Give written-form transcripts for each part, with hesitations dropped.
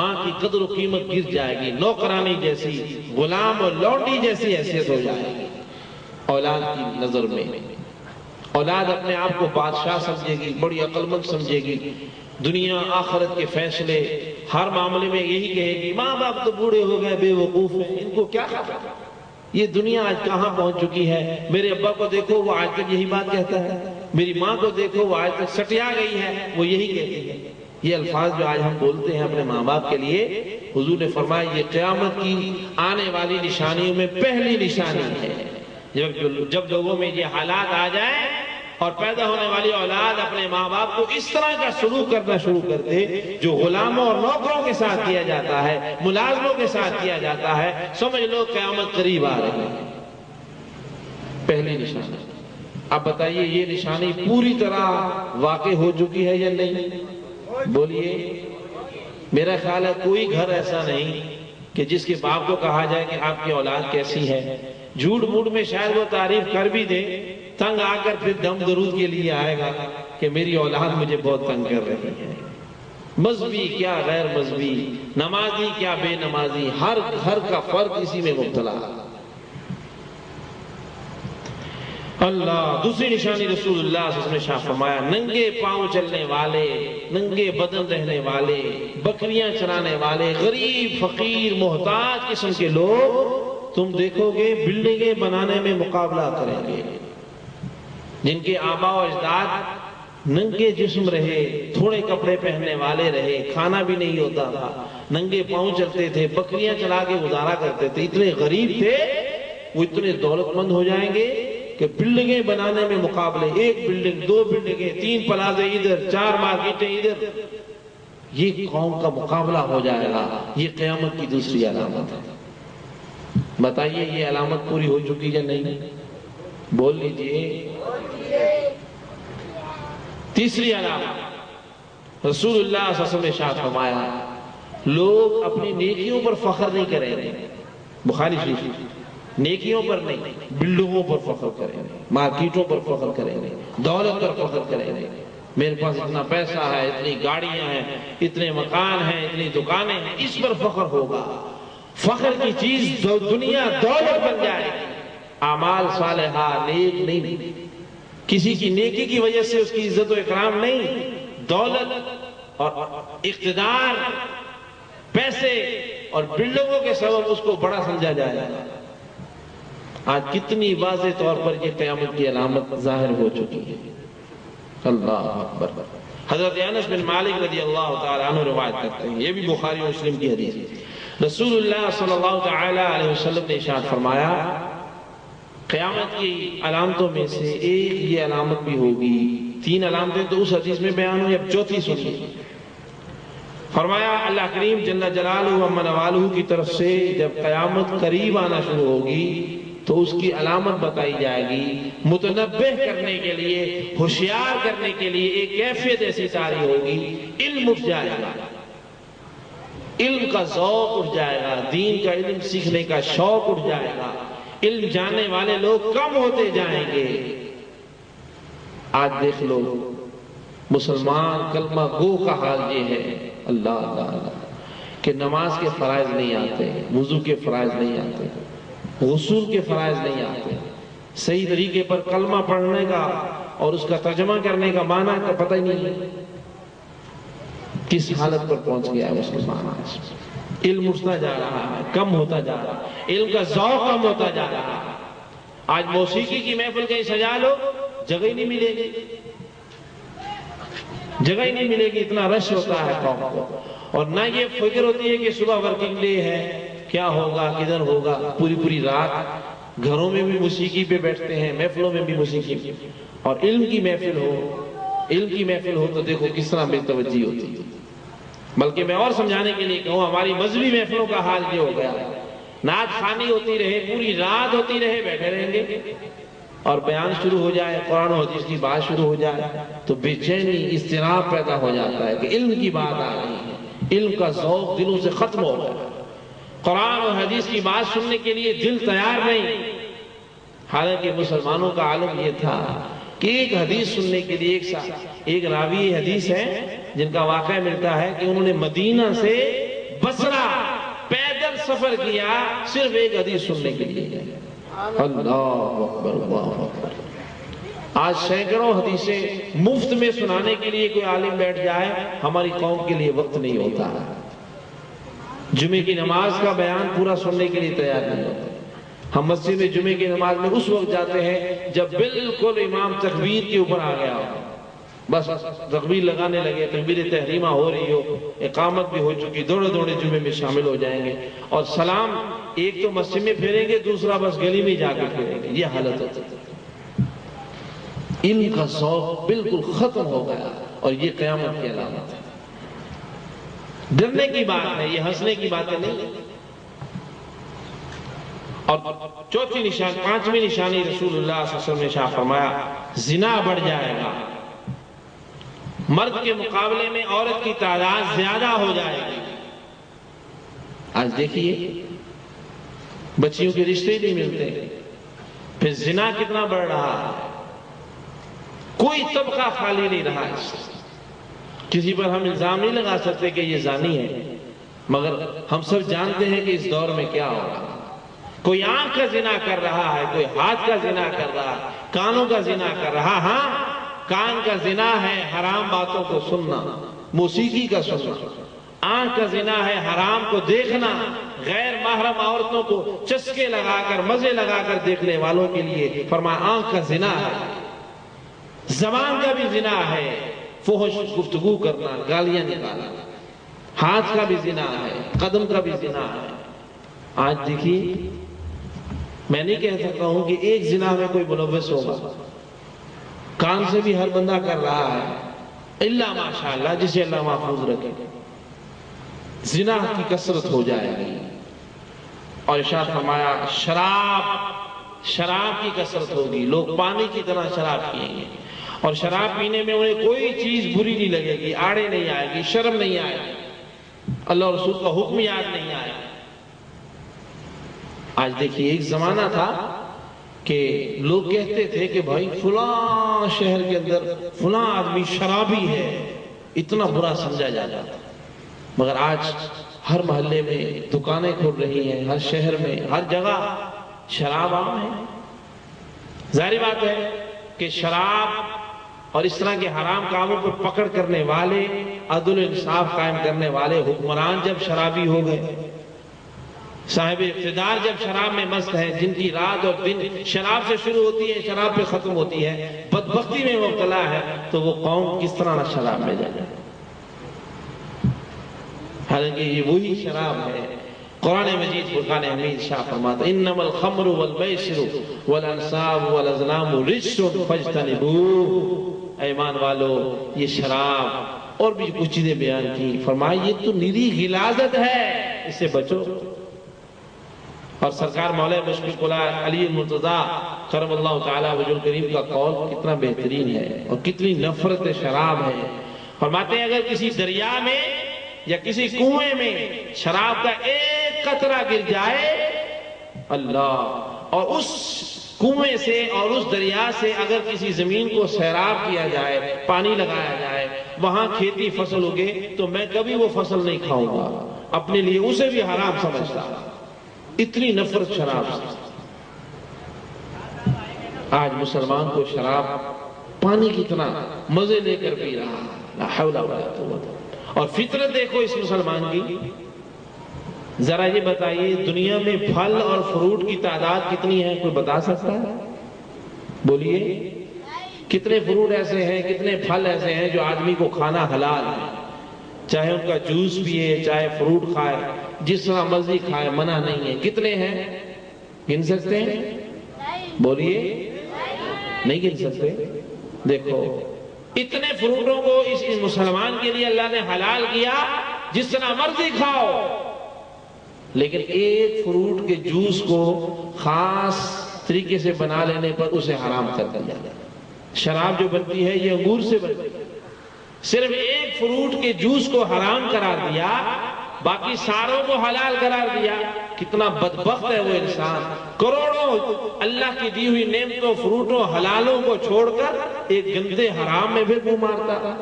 ماں کی قدر و قیمت گر جائے گی، نوکرانی جیسی، غلام اور لونڈی جیسی حیثیت ہو جائے گی اولاد کی نظر میں۔ اولاد اپنے آپ کو بادشاہ سمجھے گی، بڑی عقل مند سمجھے گی، دنیا آخرت کے فیصلے ہر معاملے میں یہی کہے گی ماں باپ تو بوڑھے ہو گئے، بے وقوف ہیں، ان کو کیا خبر، یہ دنیا آج کہاں پہنچ چکی ہے، میرے ابا کو دیکھو وہ آج تک یہی بات کہتا ہے، میری ماں کو دیکھو وہ آج تک سٹیا گئی ہے، وہ یہی کہتی ہے۔ یہ الفاظ جو آج ہم بولتے ہیں اپنے ماں باپ کے لیے، حضور نے فرمایا یہ قیامت کی آنے والی نشانیوں میں پہلی نشانی ہے۔ جب لوگوں میں یہ حالات آ جائیں اور پیدا ہونے والی اولاد اپنے ماں باپ کو اس طرح کا سلوک کرنا شروع کر دے جو غلاموں اور نوکروں کے ساتھ کیا جاتا ہے، ملازموں کے ساتھ کیا جاتا ہے، سمجھ لو قیامت قریب آ رہی ہے۔ پہلی نشانی۔ اب بتائیے یہ نشانی پوری طرح واقع ہو چکی ہے یا نہیں؟ بولیے۔ میرا خیال ہے کوئی گھر ایسا نہیں کہ جس کے باپ کو کہا جائے کہ آپ کی اولاد کیسی ہے۔ جھوٹ موٹ میں شاید وہ تعریف کر بھی دے، تنگ آ کر پھر دم درود کے لیے آئے گا کہ میری اولاد مجھے بہت تنگ کر رہی ہے۔ مذہبی کیا غیر مذہبی، نمازی کیا بے نمازی، ہر گھر کا فرد اسی میں مبتلا۔ اللہ دوسری نشانی رسول اللہ صلی اللہ علیہ وسلم نے شاہ فرمایا، ننگے پاؤں چلنے والے، ننگے بدن رہنے والے، بکریاں چرانے والے، غریب فقیر محتاج قسم کے لوگ تم دیکھو گے بلڈنگیں بنانے میں مقابلہ کریں گے۔ جن کے آباء و اجداد ننگے جسم رہے، تھوڑے کپڑے پہننے والے رہے، کھانا بھی نہیں ہوتا تھا، ننگے پاؤں چلتے تھے، بکریاں چلا کے گزارا کرتے تھے، اتنے غریب تھے، وہ اتنے دولت مند ہو جائیں گے کہ بلڈنگیں بنانے میں مقابلے، ایک بلڈنگ، دو بلڈنگیں، 3 پلازے ادھر، 4 مارکیٹیں ادھر، یہ قوم کا مقابلہ ہو جائے گا۔ یہ قیامت کی دوسری علامت ہے۔ بتائیے یہ علامت پوری ہو چکی ہے نہیں؟ بول لیجئے۔ تیسری علامت رسول اللہ صلی اللہ علیہ وسلم نے ارشاد فرمایا، لوگ اپنی نیکیوں پر فخر نہیں کریں گے۔ بخاری شریف، نیکیوں پر نہیں، بلڈنگوں پر فخر کریں گے، مارکیٹوں پر فخر کریں گے، دولت پر فخر کریں گے، میرے پاس اتنا پیسہ ہے، اتنی گاڑیاں ہیں، اتنے مکان ہیں، اتنی دکانیں ہیں، اس پر فخر ہوگا۔ فخر کی چیز دنیا دولت بن جائے گی، اعمال صالحہ نیک نہیں، کسی کی نیکی کی وجہ سے اس کی عزت و اکرام نہیں، دولت اور اقتدار، پیسے اور بلڈنگوں کے سبب اس کو بڑا سمجھا جائے گا۔ آج کتنی واضح طور پر یہ قیامت کی علامت ظاہر ہو چکی ہے۔ اللہ اکبر۔ حضرت انس بن مالک رضی اللہ تعالیٰ عنہ روایت کرتے ہیں، یہ بھی بخاری و مسلم کی حدیث ہے، رسول اللہ صلی اللہ تعالیٰ علیہ وسلم نے ارشاد فرمایا، قیامت کی علامتوں میں سے ایک یہ علامت بھی ہوگی، 3 علامتیں تو اس حدیث میں بیان ہوئی، اب چوتھی سنیے۔ فرمایا اللہ کریم جل جلالہ و منوالہ کی طرف سے جب قیامت قریب آنا شروع ہوگی تو اس کی علامت بتائی جائے گی، متنبہ کرنے کے لیے، ہوشیار کرنے کے لیے ایک کیفیت ایسی طاری ہوگی، علم اٹھ جائے گا، علم کا ذوق اٹھ جائے گا، دین کا علم سیکھنے کا شوق اٹھ جائے گا، علم جاننے والے لوگ کم ہوتے جائیں گے۔ آج دیکھ لو مسلمان کلمہ گو کا حال یہ ہے، اللہ اللہ اللہ، کہ نماز کے فرائض نہیں آتے، وضو کے فرائض نہیں آتے، غسل کے فرائض نہیں آتے، صحیح طریقے پر کلمہ پڑھنے کا اور اس کا ترجمہ کرنے کا معنی کا پتہ ہی نہیں ہے۔ کس حالت پر پہنچ گیا ہے مسلمان آج؟ علم اٹھتا جا رہا ہے، کم ہوتا جا رہا ہے، علم کا ذوق کم ہوتا جا رہا ہے۔ آج موسیقی کی محفل کہیں سجا لو، جگہ ہی نہیں ملے گی، جگہ ہی نہیں ملے گی، اتنا رش ہوتا ہے قوم کو، اور نہ یہ فکر ہوتی ہے کہ صبح ورکنگ ڈے ہے، کیا ہوگا، کدھر ہوگا، پوری رات گھروں میں بھی موسیقی پہ بیٹھتے ہیں، محفلوں میں بھی موسیقی، اور علم کی محفل ہو تو دیکھو کس طرح بے توجہی ہوتی ہے۔ بلکہ میں اور سمجھانے کے لیے کہوں، ہماری مذہبی محفلوں کا حال یہ ہو گیا ہے، نعت خوانی ہوتی رہے، پوری رات ہوتی رہے، بیٹھے رہیں گے، اور بیان شروع ہو جائے، قرآن و حدیث کی بات شروع ہو جائے تو بے چینی، اضطراب پیدا ہو جاتا ہے کہ علم کی بات آ رہی ہے، علم کا ذوق دلوں سے ختم ہو گیا، قرآن و حدیث کی بات سننے کے لیے دل تیار نہیں۔ حالانکہ مسلمانوں کا عالم یہ تھا کہ ایک حدیث سننے کے لیے ایک راوی حدیث ہے جن کا واقعہ ملتا ہے کہ انہوں نے مدینہ سے بصرہ پیدل سفر کیا صرف ایک حدیث سننے کے لیے. اللہ اکبر اللہ اکبر. آج سینکڑوں حدیثیں مفت میں سنانے کے لیے کوئی عالم بیٹھ جائے، ہماری قوم کے لیے وقت نہیں ہوتا. جمعے کی نماز کا بیان پورا سننے کے لیے تیار نہیں ہوتا. ہم مسجد میں جمعے کی نماز میں اس وقت جاتے ہیں جب بالکل امام تکبیر کے اوپر آ گیا ہو، بس تکبیر لگانے لگے، تکبیر تحریمہ ہو رہی ہو، اقامت بھی ہو چکی، دوڑے دوڑے جمعے میں شامل ہو جائیں گے، اور سلام ایک تو مسجد میں پھیریں گے، دوسرا بس گلی میں جا کے پھیریں گے. یہ حالت ہوتی ہے. علم کا ذوق بالکل ختم ہو گیا، اور یہ قیامت کی علامت ہے. ڈرنے کی بات ہے، یہ ہنسنے کی باتیں نہیں. اور چوتھی نشان، پانچویں نشانی رسول اللہ صلی اللہ علیہ وسلم نے ارشاد فرمایا زنا بڑھ جائے گا. مرد کے مقابلے میں عورت کی تعداد زیادہ ہو جائے گی. آج دیکھیے بچیوں کے رشتے نہیں ملتے، پھر زنا کتنا بڑھ رہا ہے. کوئی طبقہ خالی نہیں رہا. کسی پر ہم الزام نہیں لگا سکتے کہ یہ زانی ہے، مگر ہم سب جانتے ہیں کہ اس دور میں کیا ہو رہا ہے. کوئی آنکھ کا زنا کر رہا ہے، کوئی ہاتھ کا زنا کر رہا ہے، کانوں کا زنا کر رہا. ہاں کان کا زنا ہے حرام باتوں کو سننا، موسیقی کا سننا. آنکھ کا زنا ہے حرام کو دیکھنا، غیر محرم عورتوں کو چسکے لگا کر مزے لگا کر دیکھنے والوں کے لیے فرمایا آنکھ کا زنا ہے. زبان کا بھی زنا ہے، فحش گفتگو کرنا، گالیاں نکالنا. ہاتھ کا بھی زنا ہے، قدم کا بھی زنا ہے. آج دیکھیے میں نہیں کہہ سکتا ہوں کہ ایک زنا میں کوئی ملوث ہوگا. کان سے بھی ہر بندہ کر رہا ہے، الا ماشاءاللہ جسے اللہ محفوظ رکھے. زنا کی کثرت ہو جائے گی. اور ارشاد فرمایا شراب کی کثرت ہوگی. لوگ پانی کی طرح شراب پیئیں گے، اور شراب پینے میں انہیں کوئی چیز بری نہیں لگے گی، آڑے نہیں آئے گی، شرم نہیں آئے گی، اللہ اور رسول کا حکم یاد نہیں آئے گا. آج دیکھیے ایک زمانہ تھا کہ لوگ کہتے تھے کہ بھائی فلاں شہر کے اندر فلاں آدمی شرابی ہے، اتنا برا سمجھا جاتا تھا. مگر آج ہر محلے میں دکانیں کھل رہی ہیں، ہر شہر میں ہر جگہ شراب عام ہے. ظاہر بات ہے کہ شراب اور اس طرح کے حرام کاموں پر پکڑ کرنے والے، عدل و انصاف قائم کرنے والے حکمران جب شرابی ہو گئے، صاحب اقتدار جب شراب میں مست ہے، جن کی رات اور دن شراب سے شروع ہوتی ہے شراب پہ ختم ہوتی ہے، بدبختی میں مبتلا ہے، تو وہ قوم کس طرح نہ شراب میں جائے. حالانکہ یہ وہی شراب ہے. قرآن مجید فرقان حمید شاہ فرماتا انما الخمر والمیسر والانصاب والازلام رجس فاجتنبوہ. ایمان والو یہ شراب اور بھی کچھ چیزیں بیان کی، فرمایا یہ تو نیری غلاظت ہے، اس سے بچو. اور سرکار مولا مشفق العالم علی المرتضیٰ کرم اللہ تعالیٰ وجہ الکریم کا قول کتنا بہترین ہے، اور کتنی نفرت شراب ہے. فرماتے ہیں اگر کسی دریا میں یا کسی کنویں میں شراب کا ایک قطرہ گر جائے، اللہ، اور اس کنویں سے اور اس دریا سے اگر کسی زمین کو سیراب کیا جائے، پانی لگایا جائے، وہاں کھیتی فصل اگے، تو میں کبھی وہ فصل نہیں کھاؤں گا، اپنے لیے اسے بھی حرام سمجھتا. اتنی نفرت شراب سے. آج مسلمان کو شراب پانی کی طرح مزے لے کر پی رہا. لا حول ولا قوت. اور فطرت دیکھو اس مسلمان کی. ذرا یہ بتائیے دنیا میں پھل اور فروٹ کی تعداد کتنی ہے؟ کوئی بتا سکتا ہے؟ بولیے کتنے فروٹ ایسے ہیں، کتنے پھل ایسے ہیں جو آدمی کو کھانا حلال ہے، چاہے ان کا جوس پیے، چاہے فروٹ کھائے، جس طرح مرضی کھائے، منع نہیں ہے. کتنے ہیں؟ گن سکتے ہیں؟ بولیے نہیں گن سکتے. دیکھو اتنے فروٹوں کو اس مسلمان کے لیے اللہ نے حلال کیا، جس طرح مرضی کھاؤ، لیکن ایک فروٹ کے جوس کو خاص طریقے سے بنا لینے پر اسے حرام کر دیا. شراب جو بنتی ہے یہ انگور سے بنتی ہے، صرف ایک فروٹ کے جوس کو حرام قرار دیا، باقی ساروں کو حلال قرار دیا. کتنا بدبخت ہے وہ انسان، کروڑوں اللہ کی دی ہوئی نعمتوں، فروٹوں، حلالوں کو چھوڑ کر ایک گندے حرام میں بھی منہ مارتا.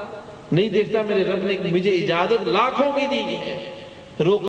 نہیں دیکھتا میرے رب نے مجھے اجازت لاکھوں کی دی ہے، روک